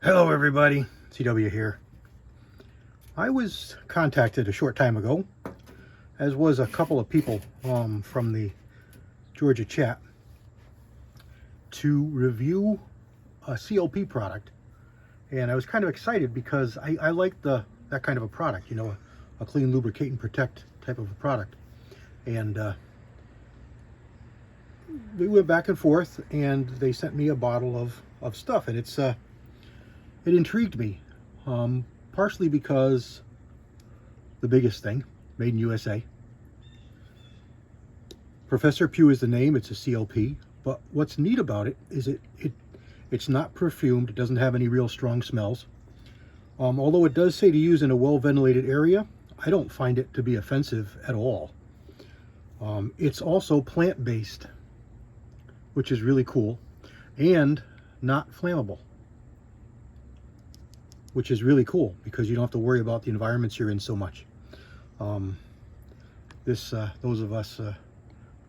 Hello everybody, PEW here. I was contacted a short time ago, as was a couple of people from the Georgia chat, to review a CLP product. And I was kind of excited because I like that kind of a product, you know, a clean, lubricate, and protect type of a product. And we went back and forth, and they sent me a bottle of stuff, and it intrigued me, partially because the biggest thing, made in USA. Professor PEW is the name, it's a CLP, but what's neat about it is it's not perfumed, it doesn't have any real strong smells. Although it does say to use in a well-ventilated area, I don't find it to be offensive at all. It's also plant-based, which is really cool, and not flammable, which is really cool because you don't have to worry about the environments you're in so much. Those of us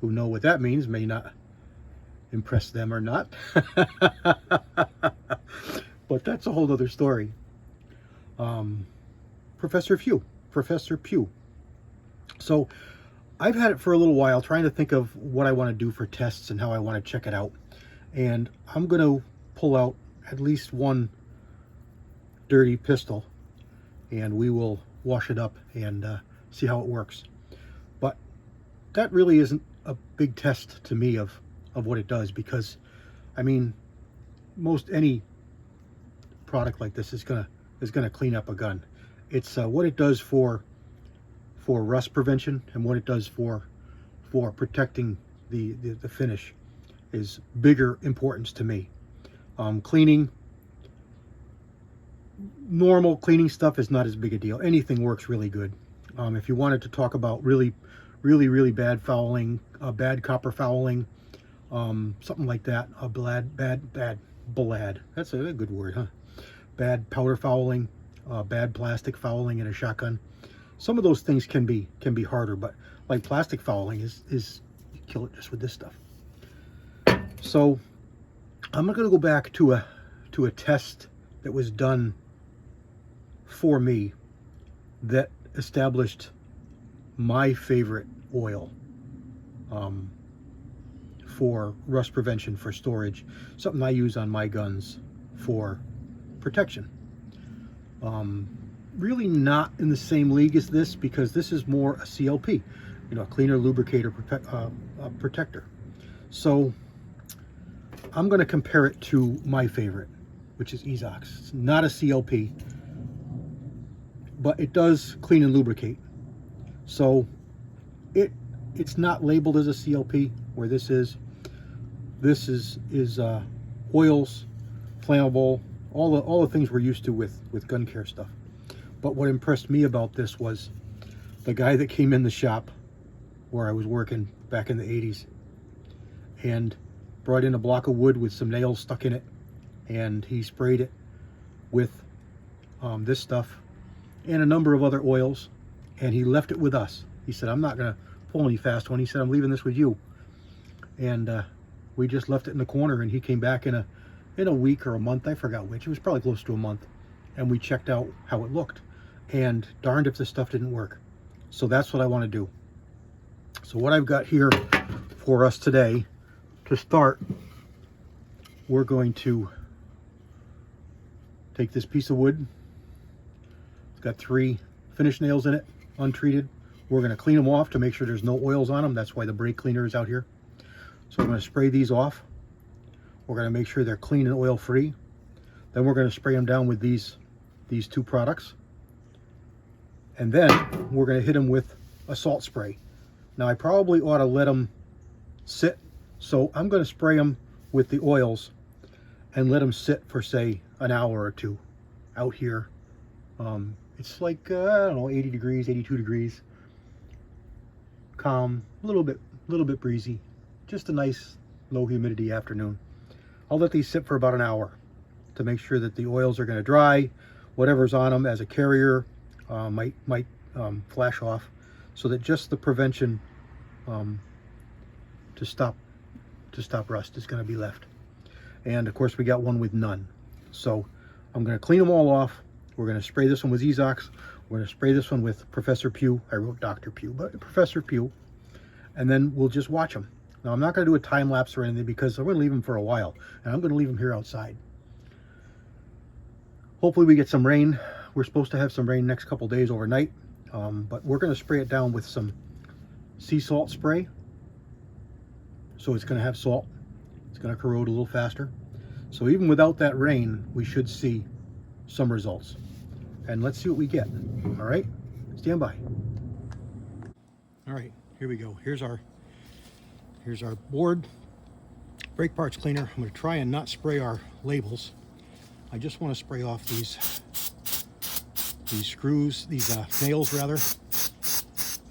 who know what that means may not impress them or not, but that's a whole other story. Professor PEW. So I've had it for a little while, trying to think of what I want to do for tests and how I want to check it out. And I'm going to pull out at least one dirty pistol, and we will wash it up and see how it works. But that really isn't a big test to me of what it does, because I mean, most any product like this is gonna clean up a gun. It's what it does for rust prevention, and what it does for protecting the finish is bigger importance to me. Cleaning, normal cleaning stuff is not as big a deal. Anything works really good. If you wanted to talk about really bad fouling, bad copper fouling, something like that, blad, that's a good word, huh? Bad powder fouling, bad plastic fouling in a shotgun. Some of those things can be harder, but like plastic fouling is you kill it just with this stuff. So I'm going to go back to a test that was done for me that established my favorite oil for rust prevention, for storage, something I use on my guns for protection. Really not in the same league as this, because this is more a CLP, you know, a cleaner lubricator protector. So I'm going to compare it to my favorite, which is Ezox. It's not a CLP, but it does clean and lubricate. So it's not labeled as a CLP, where this is. This is oils, flammable, all the things we're used to with gun care stuff. But what impressed me about this was the guy that came in the shop where I was working back in the 80s and brought in a block of wood with some nails stuck in it, and he sprayed it with this stuff and a number of other oils, and he left it with us. He said, I'm not gonna pull any fast one. He said, I'm leaving this with you. And we just left it in the corner, and he came back in a week or a month, I forgot which. It was probably close to a month, and we checked out how it looked, and darned if the stuff didn't work. So that's what I want to do. So what I've got here for us today, to start, we're going to take this piece of wood. It's got 3 finish nails in it, untreated. We're going to clean them off to make sure there's no oils on them. That's why the brake cleaner is out here. So I'm going to spray these off. We're going to make sure they're clean and oil free. Then we're going to spray them down with these 2 products. And then we're going to hit them with a salt spray. Now I probably ought to let them sit. So I'm going to spray them with the oils and let them sit for, say, an hour or 2 out here. It's like, I don't know, 80 degrees, 82 degrees. Calm, a little bit breezy. Just a nice low humidity afternoon. I'll let these sit for about an hour to make sure that the oils are going to dry. Whatever's on them as a carrier might flash off, so that just the prevention to stop rust is going to be left. And of course we got one with none. So I'm going to clean them all off. We're going to spray this one with Ezox. We're going to spray this one with Professor PEW. I wrote Dr. PEW, but Professor PEW. And then we'll just watch them. Now, I'm not going to do a time lapse or anything because I'm going to leave them for a while. And I'm going to leave them here outside. Hopefully we get some rain. We're supposed to have some rain next couple days overnight. But we're going to spray it down with some sea salt spray. So it's going to have salt. It's going to corrode a little faster. So even without that rain, we should see some results. And let's see what we get. All right, stand by. All right, here we go. Here's our board. Brake parts cleaner. I'm going to try and not spray our labels. I just want to spray off these screws, these nails rather,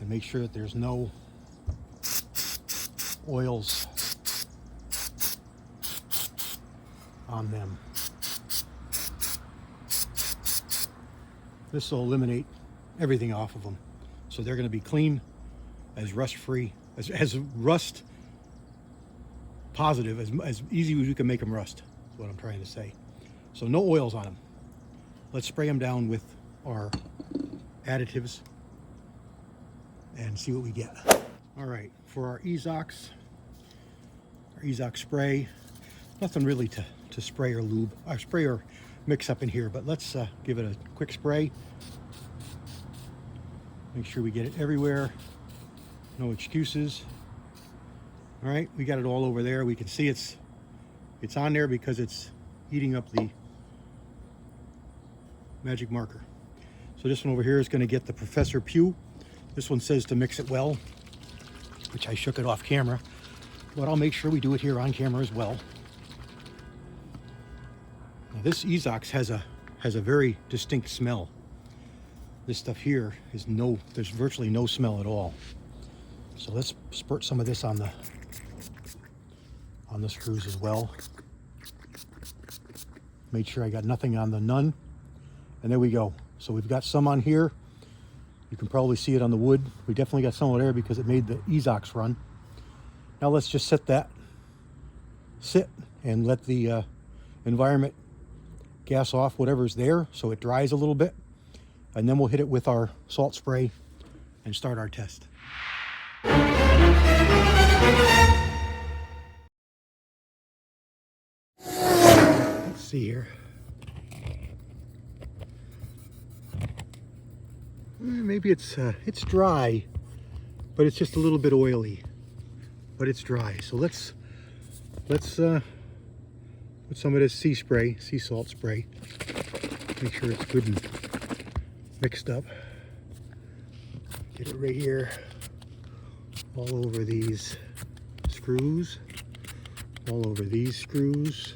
and make sure that there's no oils on them. This will eliminate everything off of them, so they're going to be clean, as rust free, as rust positive, as easy as you can make them rust, is what I'm trying to say. So no oils on them. Let's spray them down with our additives and see what we get. All right, for our Ezox spray, nothing really to spray or lube, or spray or mix up in here, but let's give it a quick spray. Make sure we get it everywhere. No excuses. All right, we got it all over there. We can see it's on there because it's eating up the magic marker. So this one over here is going to get the Professor PEW. This one says to mix it well, which I shook it off camera, but I'll make sure we do it here on camera as well. Now this Ezox has a very distinct smell. This stuff here is there's virtually no smell at all. So let's spurt some of this on the screws as well. Made sure I got nothing on the none. And there we go. So we've got some on here. You can probably see it on the wood. We definitely got some over there because it made the Ezox run. Now let's just sit and let the environment gas off whatever's there so it dries a little bit. And then we'll hit it with our salt spray and start our test. Let's see here. Maybe it's dry, but it's just a little bit oily, but it's dry. So let's put some of this sea salt spray. Make sure it's good and mixed up. Get it right here, all over these screws, all over these screws,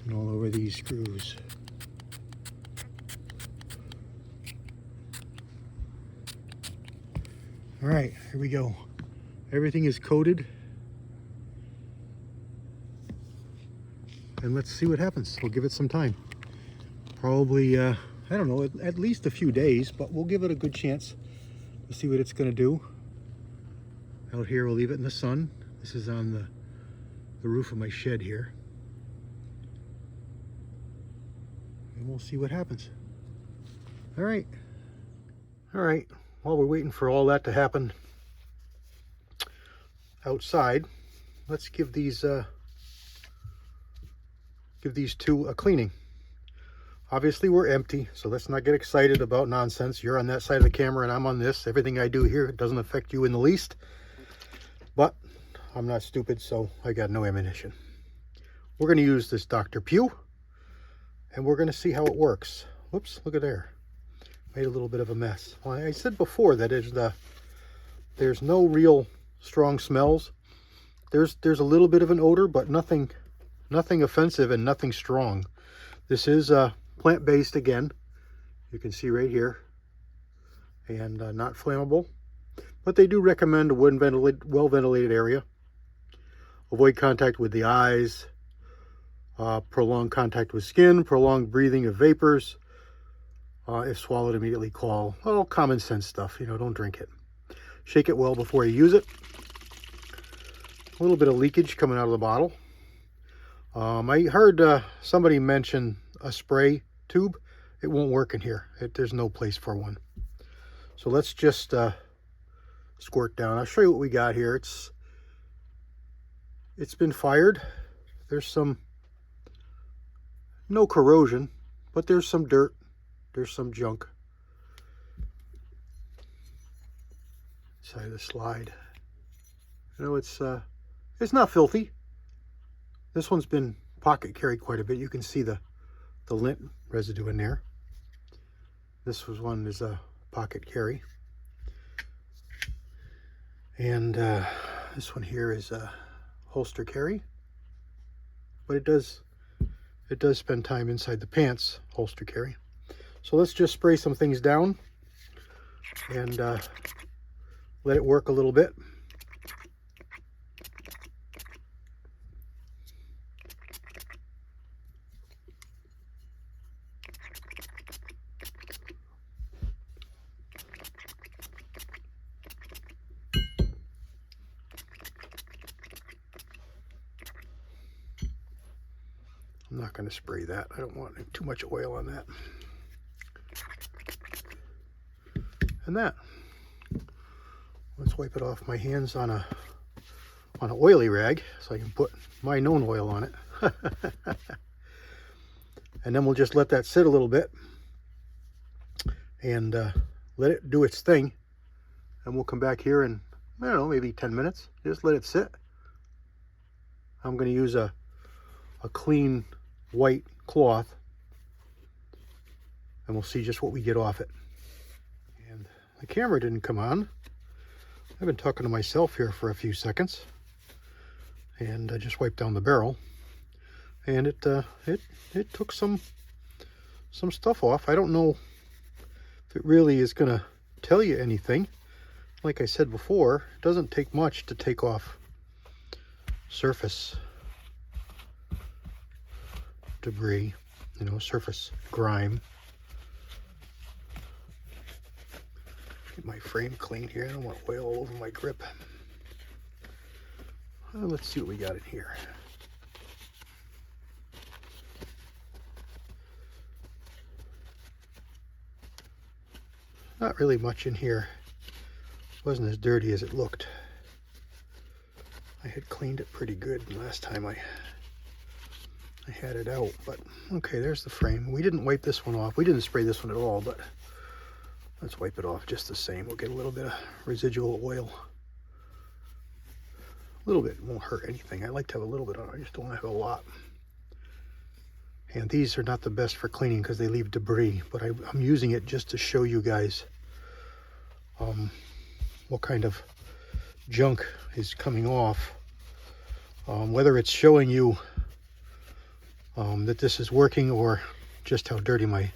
and all over these screws. All right, here we go. Everything is coated. And let's see what happens. We'll give it some time. Probably, I don't know, at least a few days, but we'll give it a good chance to see what it's gonna do. Out here, we'll leave it in the sun. This is on the roof of my shed here. And we'll see what happens. All right. All right. While we're waiting for all that to happen outside, let's give these two a cleaning. Obviously we're empty, so let's not get excited about nonsense. You're on that side of the camera and I'm on this. Everything I do here doesn't affect you in the least, but I'm not stupid, so I got no ammunition. We're going to use this Dr. PEW and we're going to see how it works. Whoops, look at there. Made a little bit of a mess. Well, I said before that there's no real strong smells. There's a little bit of an odor, but nothing offensive and nothing strong. This is plant-based again. You can see right here, and not flammable. But they do recommend a well-ventilated area. Avoid contact with the eyes. Prolonged contact with skin. Prolonged breathing of vapors. If swallowed, immediately call. All common sense stuff, don't drink it. Shake it well before you use it. A little bit of leakage coming out of the bottle. I heard somebody mention a spray tube, it won't work in here. There's no place for one. So let's just squirt down. I'll show you what we got here. It's been fired. There's some, no corrosion, but there's some dirt. There's some junk. Side of the slide. You know, it's not filthy. This one's been pocket carried quite a bit. You can see the lint residue in there. This one is a pocket carry. And this one here is a holster carry. But it does spend time inside the pants, holster carry. So let's just spray some things down and let it work a little bit. I'm not going to spray that. I don't want too much oil on that. And that. Let's wipe it off my hands on an oily rag so I can put my known oil on it. And then we'll just let that sit a little bit and let it do its thing. And we'll come back here in, I don't know, maybe 10 minutes. Just let it sit. I'm going to use a clean white cloth and we'll see just what we get off it. And the camera didn't come on. I've been talking to myself here for a few seconds, and I just wiped down the barrel, and it took some stuff off. I don't know if it really is gonna tell you anything. Like I said before, it doesn't take much to take off surface debris, you know, surface grime. Get my frame clean here. I don't want oil all over my grip. Let's see what we got in here. Not really much in here. It wasn't as dirty as it looked. I had cleaned it pretty good last time I had it out, but okay, there's the frame. We didn't wipe this one off. We didn't spray this one at all, but let's wipe it off just the same. We'll get a little bit of residual oil. A little bit won't hurt anything. I like to have a little bit on it. I just don't want to have a lot. And these are not the best for cleaning because they leave debris, but I'm using it just to show you guys what kind of junk is coming off. Whether it's showing you that this is working or just how dirty my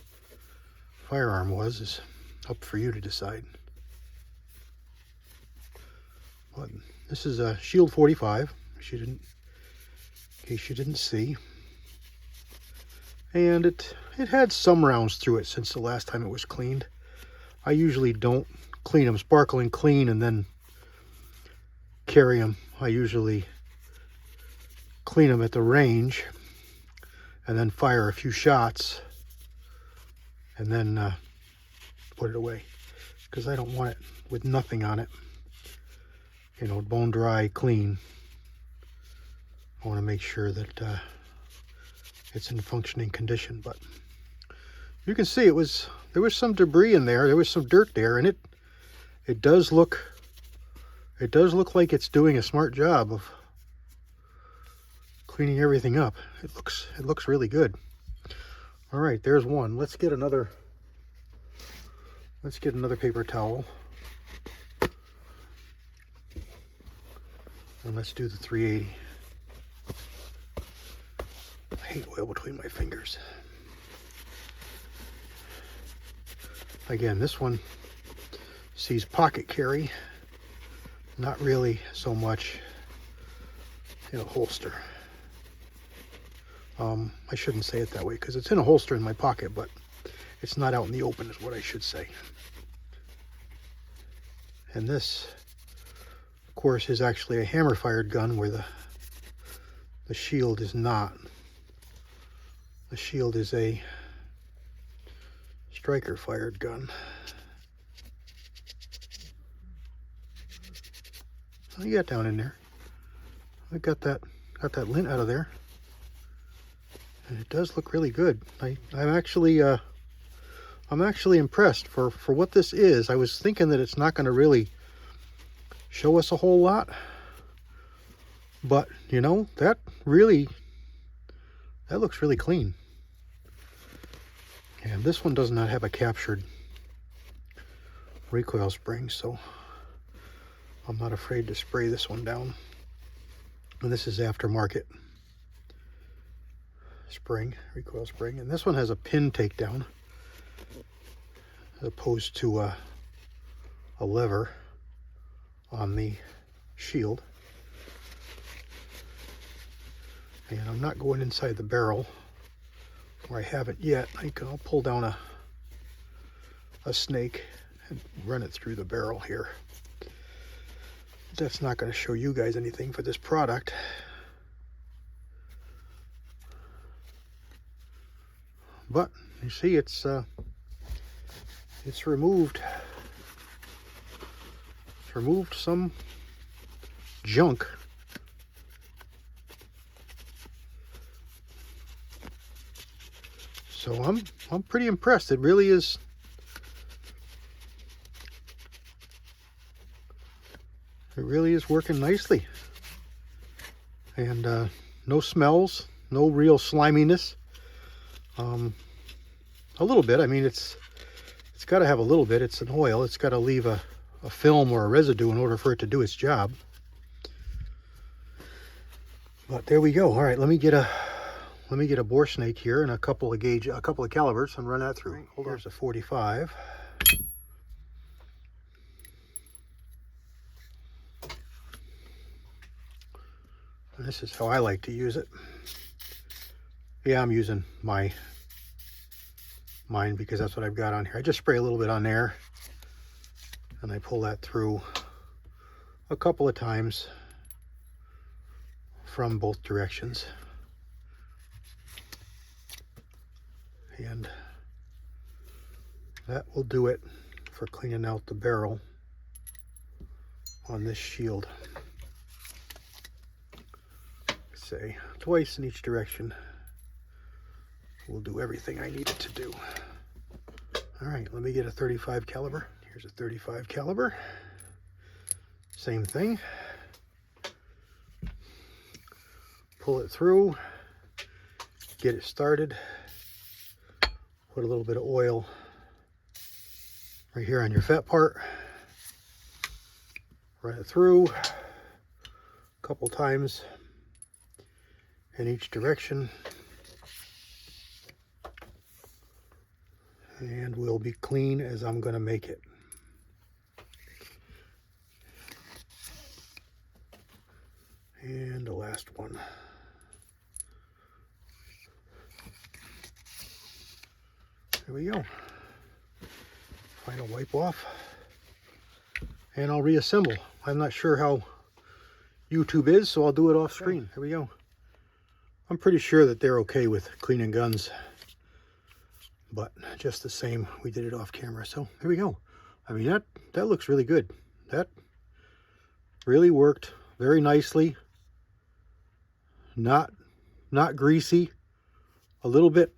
firearm was is up for you to decide. But this is a Shield 45, in case you didn't see. And it had some rounds through it since the last time it was cleaned. I usually don't clean them sparkling clean and then carry them. I usually clean them at the range and then fire a few shots and then put it away, because I don't want it with nothing on it, you know, bone dry, clean. I want to make sure that it's in functioning condition. But you can see there was some debris in there. There was some dirt there, and it does look like it's doing a smart job of cleaning everything up. It looks really good. All right, there's one. Let's get another paper towel. And let's do the 380. I hate oil between my fingers. Again, this one sees pocket carry, not really so much in a holster. I shouldn't say it that way because it's in a holster in my pocket, but it's not out in the open is what I should say. And this, of course, is actually a hammer-fired gun where the shield is not. The shield is a striker fired gun. What you got down in there? I got that lint out of there, and it does look really good. I'm actually impressed for what this is. I was thinking that it's not going to really show us a whole lot, but you know, that looks really clean. And this one does not have a captured recoil spring, so I'm not afraid to spray this one down. And this is aftermarket spring, recoil spring. And this one has a pin takedown as opposed to a lever on the shield. And I'm not going inside the barrel, or I haven't yet. I'll pull down a snake and run it through the barrel here. That's not going to show you guys anything for this product. But you see, it's removed some junk. So I'm pretty impressed. It really is. It really is working nicely. And no smells, no real sliminess. A little bit. I mean, it's got to have a little bit. It's an oil. It's got to leave a film or a residue in order for it to do its job. But there we go. All right, let me get a bore snake here and a couple of calibers and run that through. Here's a 45. And this is how I like to use it. Yeah, I'm using mine because that's what I've got on here. I just spray a little bit on there and I pull that through a couple of times from both directions. And that will do it for cleaning out the barrel on this shield. Say twice in each direction will do everything I need it to do. All right, let me get a 35 caliber. Here's a 35 caliber. Same thing. Pull it through, get it started. Put a little bit of oil right here on your fet part. Run it through a couple times in each direction. And we'll be clean as I'm going to make it. And the last one. There we go. Final wipe off. And I'll reassemble. I'm not sure how YouTube is, so I'll do it off screen. Here we go. I'm pretty sure that they're okay with cleaning guns. But just the same, we did it off camera. So here we go. I mean, that looks really good. That really worked very nicely. Not greasy. A little bit.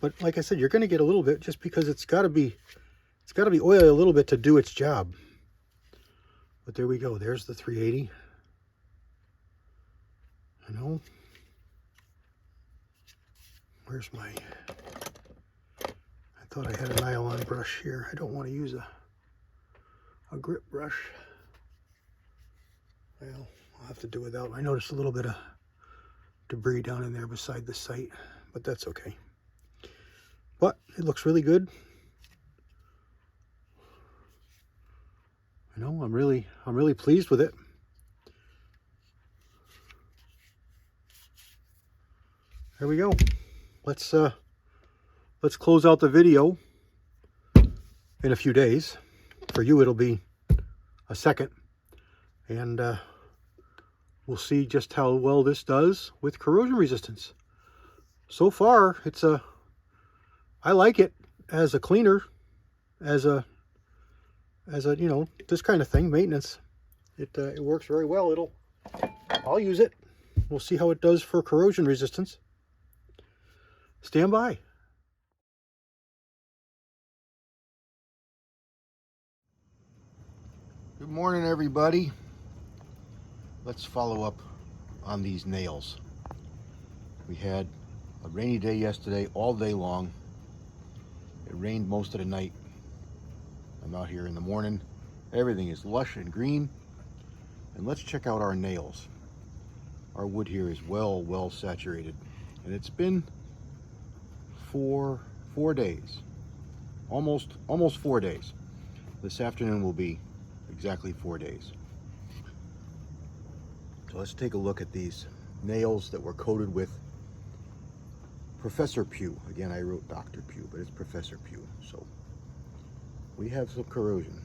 But like I said, you're going to get a little bit just because it's got to be oily a little bit to do its job. But there we go. There's the 380. You know. Where's my... I thought I had a nylon brush here. I don't want to use a grip brush. Well, I'll have to do without. I noticed a little bit of debris down in there beside the sight, but that's okay. But it looks really good. You know, I'm really pleased with it. There we go. Let's close out the video in a few days. For you, it'll be a second. And we'll see just how well this does with corrosion resistance. So far, I like it as a cleaner, as a you know, this kind of thing, maintenance. It works very well. I'll use it. We'll see how it does for corrosion resistance. Stand by. Good morning, everybody. Let's follow up on these nails. We had a rainy day yesterday, all day long. It rained most of the night. I'm out here in the morning. Everything is lush and green. And let's check out our nails. Our wood here is well saturated. And it's been for 4 days. Almost 4 days. This afternoon will be exactly 4 days. So let's take a look at these nails that were coated with Professor PEW. Again, I wrote Dr. PEW, but it's Professor PEW. So we have some corrosion.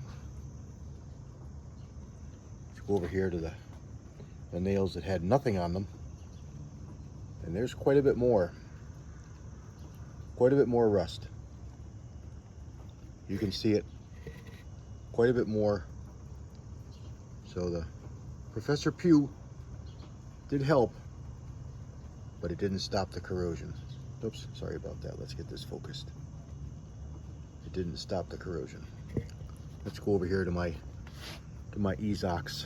Let's go over here to the nails that had nothing on them. And there's quite a bit more rust. You can see it quite a bit more. So the Professor PEW did help, but it didn't stop the corrosion. Oops, sorry about that. Let's get this focused. It didn't stop the corrosion. Let's go over here to my Ezox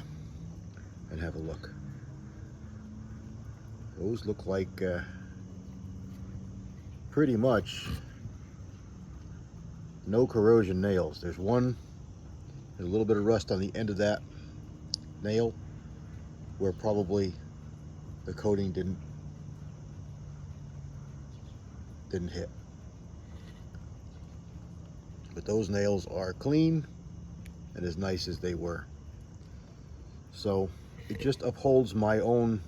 and have a look. Those look like pretty much no corrosion nails. There's a little bit of rust on the end of that nail where probably the coating didn't hit. But those nails are clean and as nice as they were. So it just upholds my own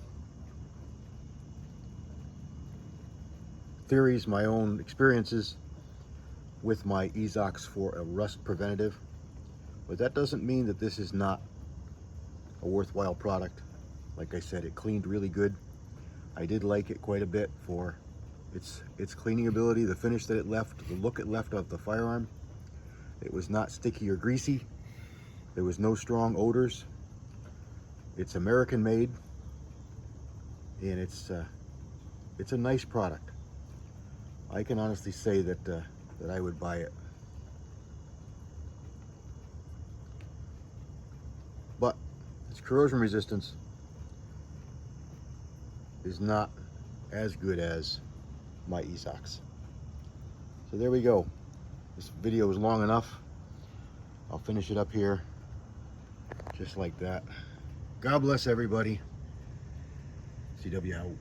theories, my own experiences with my Ezox for a rust preventative. But that doesn't mean that this is not a worthwhile product. Like I said, it cleaned really good. I did like it quite a bit for its cleaning ability, the finish that it left, the look it left of the firearm. It was not sticky or greasy. There was no strong odors. It's American made, and it's a nice product. I can honestly say that I would buy it. But its corrosion resistance is not as good as my Ezox. So there we go. This video is long enough. I'll finish it up here just like that. God bless everybody. CW out.